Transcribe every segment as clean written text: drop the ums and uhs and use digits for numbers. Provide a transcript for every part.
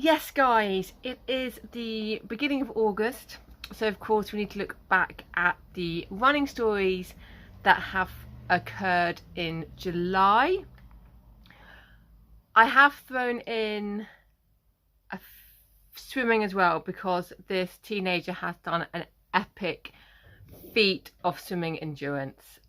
Yes guys, it is the beginning of August, so of course we need to look back at the running stories that have occurred in July. I have thrown in swimming as well because this teenager has done an epic feat of swimming endurance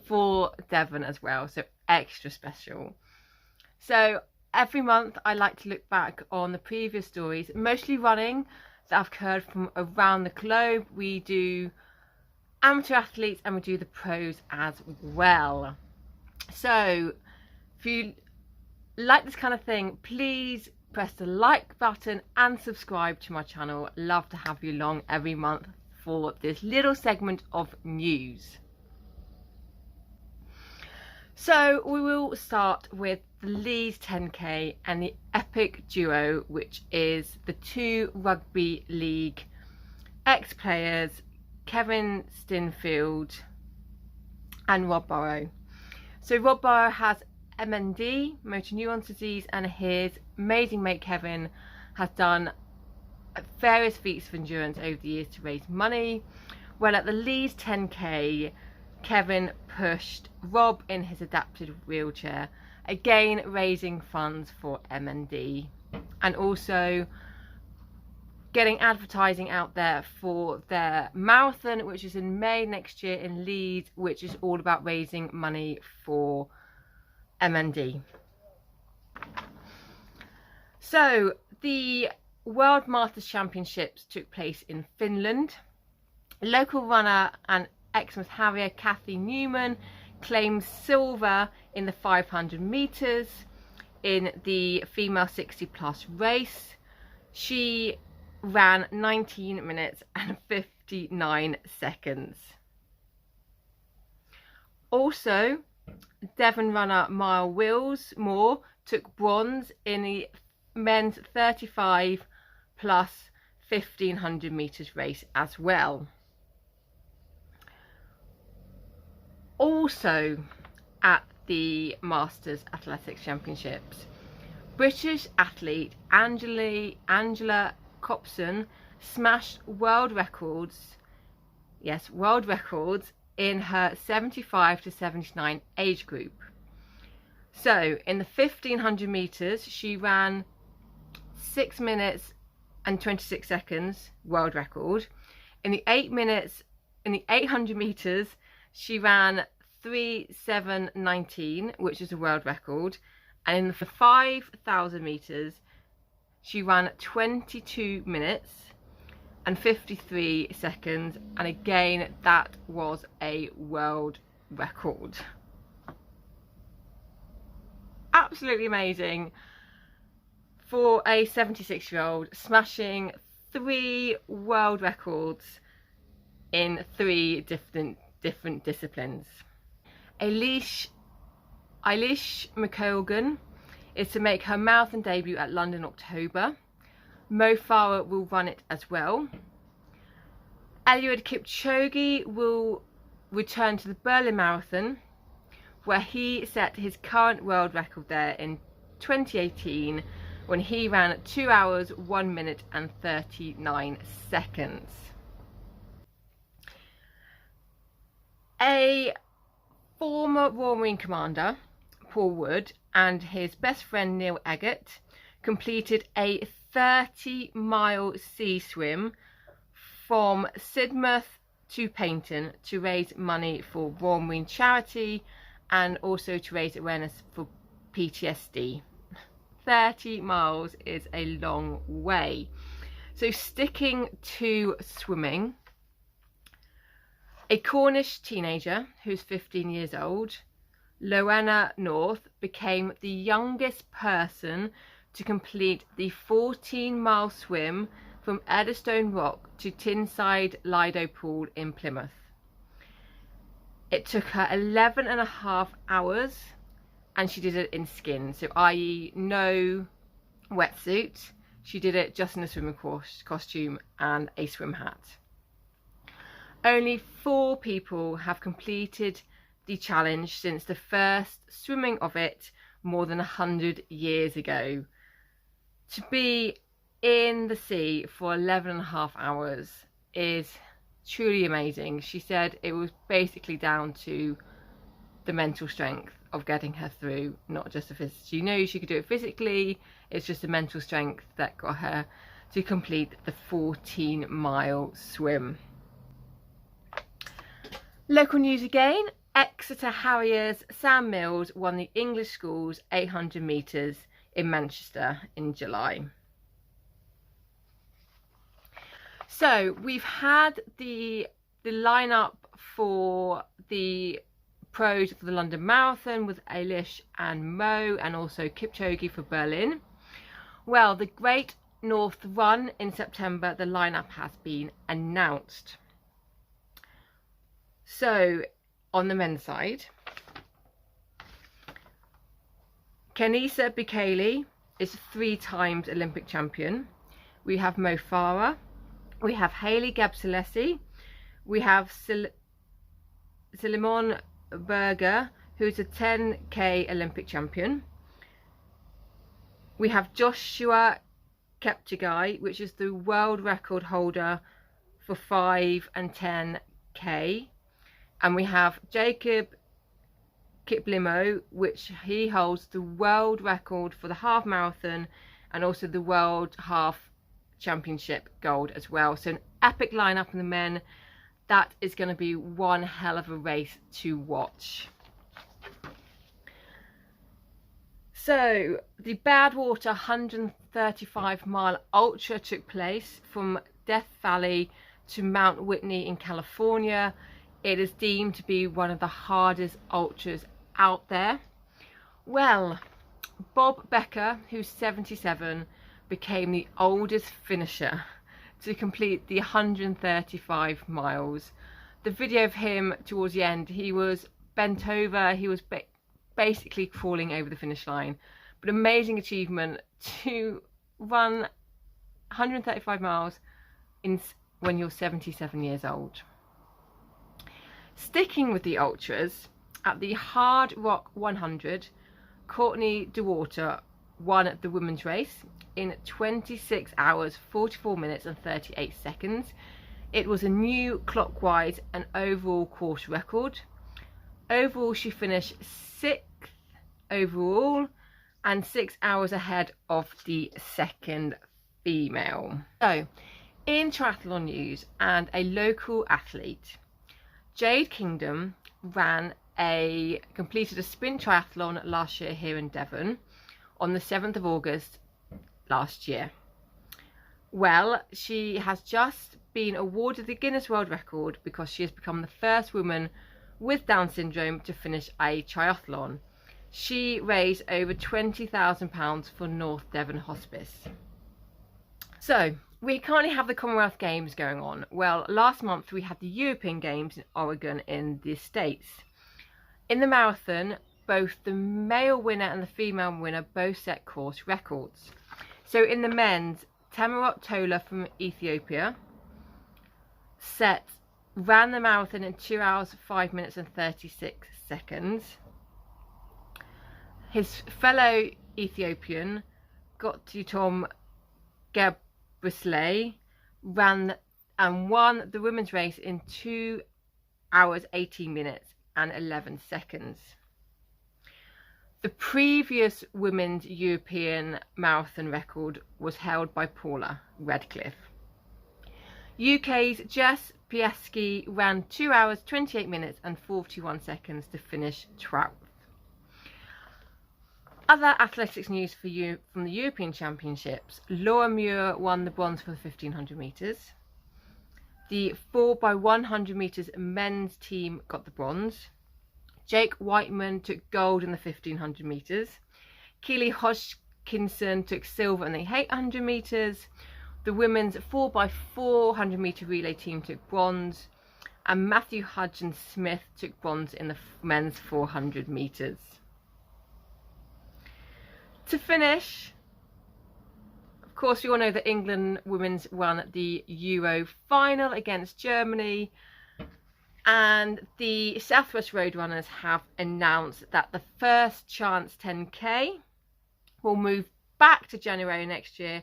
for Devon as well, so extra special. So every month I like to look back on the previous stories, mostly running, that have occurred from around the globe. We do amateur athletes and we do the pros as well. So if you like this kind of thing, please press the like button and subscribe to my channel. Love to have you along every month for this little segment of news. So we will start with the Leeds 10k and the epic duo, which is the two rugby league ex-players Kevin Stinfield and Rob Burrow. So Rob Burrow has MND, motor neurons disease, and his amazing mate Kevin has done various feats of endurance over the years to raise money. Well, at the Leeds 10k, Kevin pushed Rob in his adapted wheelchair, again raising funds for MND and also getting advertising out there for their marathon, which is in May next year in Leeds, which is all about raising money for MND. So the World Masters Championships took place in Finland. Local runner and Exmouth Harrier Kathy Newman claimed silver in the 500 metres in the female 60 plus race. She ran 19 minutes and 59 seconds. Also, Devon runner Mile Willsmore took bronze in the men's 35 plus 1500 metres race as well. Also at the Masters Athletics Championships, British athlete Angela Copson smashed world records in her 75 to 79 age group. So in the 1500 metres she ran 6 minutes and 26 seconds, world record. In the 800 metres she ran 3:7:19, which is a world record, and in the 5,000 metres she ran 22 minutes and 53 seconds, and again that was a world record. Absolutely amazing for a 76-year-old, smashing 3 world records in 3 different disciplines. Eilish McColgan is to make her marathon debut at London October. Mo Farah will run it as well. Eliud Kipchoge will return to the Berlin Marathon, where he set his current world record there in 2018 when he ran 2 hours 1 minute and 39 seconds. A former Royal Marine Commander, Paul Wood, and his best friend Neil Eggett completed a 30-mile sea swim from Sidmouth to Paignton to raise money for Royal Marine charity and also to raise awareness for PTSD. 30 miles is a long way. So sticking to swimming, a Cornish teenager who's 15 years old, Loanna North, became the youngest person to complete the 14-mile swim from Eddystone Rock to Tinside Lido Pool in Plymouth. It took her 11.5 hours and she did it in skin, so i.e. no wetsuit. She did it just in a swimming costume and a swim hat. Only 4 people have completed the challenge since the first swimming of it more than 100 years ago. To be in the sea for 11.5 hours is truly amazing. She said it was basically down to the mental strength of getting her through, not just the physical. She knew she could do it physically, it's just the mental strength that got her to complete the 14-mile swim. Local news again, Exeter Harriers Sam Mills won the English schools 800 metres in Manchester in July. So we've had the lineup for the pros for the London Marathon with Eilish and Mo, and also Kipchoge for Berlin. Well, the Great North Run in September, the lineup has been announced. So on the men's side, Kenenisa Bekele is 3 times Olympic champion. We have Mo Farah, we have Hailey Gebselassie, we have Simone Berger, who's a 10k Olympic champion. We have Joshua Kipchoge, which is the world record holder for 5 and 10k. And we have Jacob Kiplimo, which he holds the world record for the half marathon and also the world half championship gold as well. So an epic lineup in the men. That is going to be one hell of a race to watch. So the Badwater 135-mile ultra took place from Death Valley to Mount Whitney in California. It is deemed to be one of the hardest ultras out there. Well, Bob Becker, who's 77, became the oldest finisher to complete the 135 miles. The video of him towards the end, he was bent over, he was basically crawling over the finish line. But amazing achievement to run 135 miles when you're 77 years old. Sticking with the ultras, at the Hard Rock 100, Courtney Dauwalter won the women's race in 26 hours, 44 minutes and 38 seconds. It was a new clockwise and overall course record. Overall, she finished 6th overall and 6 hours ahead of the second female. So, in triathlon news and a local athlete, Jade Kingdom completed a sprint triathlon last year here in Devon on the 7th of August last year. Well, she has just been awarded the Guinness World Record because she has become the first woman with Down syndrome to finish a triathlon. She raised over £20,000 for North Devon Hospice. So, we currently have the Commonwealth Games going on. Well, last month we had the European Games in Oregon in the States. In the marathon, both the male winner and the female winner both set course records. So in the men's, Tamarot Tola from Ethiopia ran the marathon in 2 hours, 5 minutes and 36 seconds. His fellow Ethiopian, Gottlieb Gebrselassie, ran and won the women's race in 2 hours, 18 minutes and 11 seconds. The previous women's European marathon record was held by Paula Redcliffe. UK's Jess Piasky ran 2 hours, 28 minutes and 41 seconds to finish 12th. Other athletics news for you from the European Championships: Laura Muir won the bronze for the 1500 metres. The 4x100 metres men's team got the bronze. Jake Whiteman took gold in the 1500 metres. Keely Hodgkinson took silver in the 800 metres. The women's 4x400 metre relay team took bronze. And Matthew Hudgens Smith took bronze in the men's 400 metres. To finish, of course, we all know that England women's won the Euro final against Germany. And the Southwest Roadrunners have announced that the First Chance 10k will move back to January next year,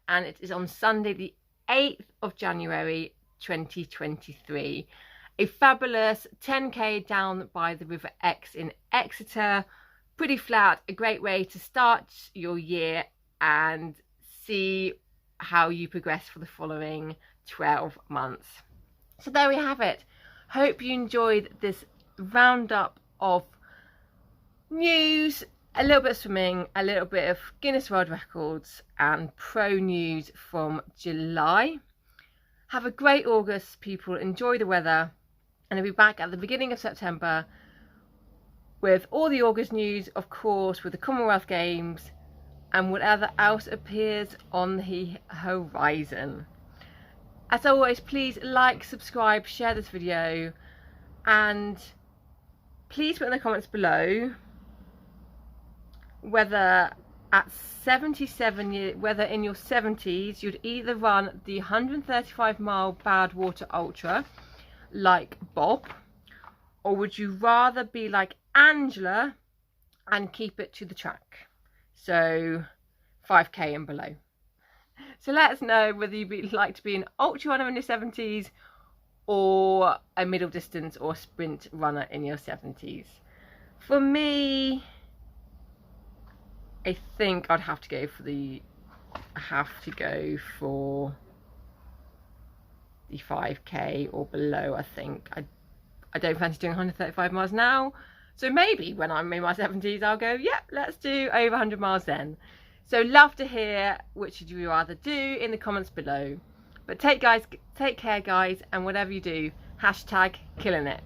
and it is on Sunday the 8th of January 2023. A fabulous 10k down by the River Exe in Exeter. Pretty flat, a great way to start your year and see how you progress for the following 12 months. So there we have it. Hope you enjoyed this roundup of news, a little bit of swimming, a little bit of Guinness World Records and pro news from July. Have a great August, people. Enjoy the weather, and I'll be back at the beginning of September with all the August news, of course, with the Commonwealth Games and whatever else appears on the horizon. As always, please like, subscribe, share this video, and please put in the comments below whether at 77 years, whether in your 70s you'd either run the 135-mile Badwater Ultra like Bob, or would you rather be like Angela and keep it to the track, so 5k and below. So let us know whether you'd like to be an ultra runner in your 70s or a middle distance or sprint runner in your 70s. For me, I think I'd have to go for the 5k or below. I think I don't fancy doing 135 miles now, so maybe when I'm in my 70s I'll go, yep, let's do over 100 miles then. So love to hear which would you rather do in the comments below. But take care guys, and whatever you do, hashtag killing it.